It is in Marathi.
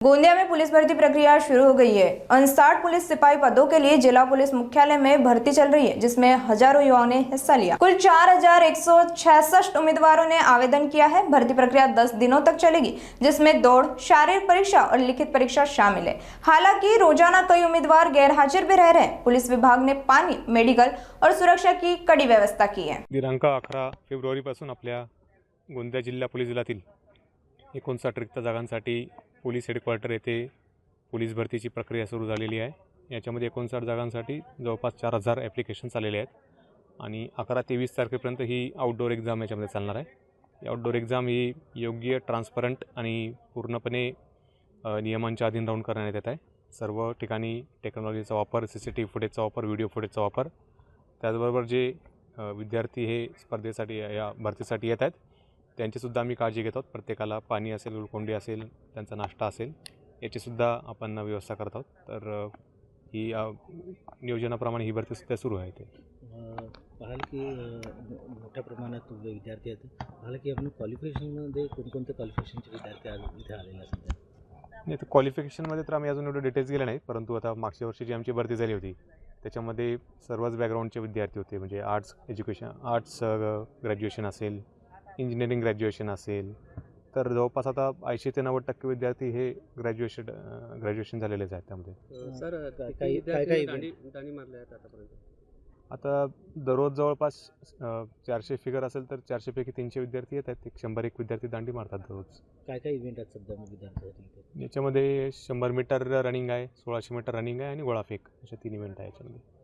गोंदिया में पुलिस भर्ती प्रक्रिया शुरू हो गई है। 59 पुलिस सिपाही पदों के लिए जिला पुलिस मुख्यालय में भर्ती चल रही है, जिसमें हजारों युवाओं ने हिस्सा लिया। कुल 4166 उम्मीदवारों ने आवेदन किया है। भर्ती प्रक्रिया 10 दिनों तक चलेगी, जिसमें दौड़, शारीरिक परीक्षा और लिखित परीक्षा शामिल है। हालांकि रोजाना कई उम्मीदवार गैर हाजिर भी रह रहे हैं। पुलिस विभाग ने पानी, मेडिकल और सुरक्षा की कड़ी व्यवस्था की है। दिनांक 11 फेब्रुवारीपासून आपल्या गोंदिया जिल्हा पोलीस दलातील 59 रिक्त जागांसाठी पोलीस हेडक्वार्टर येथे पोलीस भरतीची प्रक्रिया सुरू झालेली आहे। याच्यामध्ये 59 जागांसाठी जवळपास 4000 ॲप्लिकेशन्स आलेले आहेत आणि 11 ते 20 तारखेपर्यंत ही आउटडोर एक्झाम याच्यामध्ये चालणार आहे। ही आउटडोर एक्झाम ही योग्य, ट्रान्सपरंट आणि पूर्णपणे नियमांच्या अधीन राहून करण्यात येत आहे। सर्व ठिकाणी टेक्नॉलॉजीचा वापर, CCTV फुटेजचा वापर, व्हिडिओ फुटेजचा वापर, त्याचबरोबर जे विद्यार्थी हे स्पर्धेसाठी या भरतीसाठी येत आहेत त्यांचीसुद्धा आम्ही काळजी घेत आहोत। प्रत्येकाला पाणी असेल, ग्लुकोंडी असेल, त्यांचा नाश्ता असेल, याचीसुद्धा आपण व्यवस्था करत आहोत। तर ही नियोजनाप्रमाणे ही भरती सुद्धा सुरू आहे। ते पाहाल की मोठ्या प्रमाणात विद्यार्थी आहेत। पाहाल की आपण क्वालिफिकेशनमध्ये कोणकोणते क्वालिफिकेशनचे विद्यार्थी आज इथे आलेले असतात? नाही, तर क्वालिफिकेशनमध्ये तर आम्ही अजून एवढे डिटेल्स गेले नाहीत, परंतु आता मागच्या वर्षी जी आमची भरती झाली होती त्याच्यामध्ये सर्वच बॅकग्राऊंडचे विद्यार्थी होते। म्हणजे आर्ट्स ग्रॅज्युएशन असेल, इंजिनिअरिंग ग्रॅज्युएशन असेल, तर जवळपास आता 80 ते 90% विद्यार्थी हे ग्रॅज्युएशन झालेलेच आहेत त्यामध्ये। सर काही दांडी मारले आहेत आतापर्यंत? आता दररोज जवळपास 400 फिगर असेल तर 400 पैकी 300 विद्यार्थी येत आहेत। 100-1 विद्यार्थी दांडी मारतात दररोज। काय इव्हेंट आहेत सध्या विद्यार्थ्यांसाठी? याच्यामध्ये 100 मीटर रनिंग आहे, 1600 मीटर रनिंग आहे आणि गोळाफेक, अशा 3 इव्हेंट आहे याच्यामध्ये।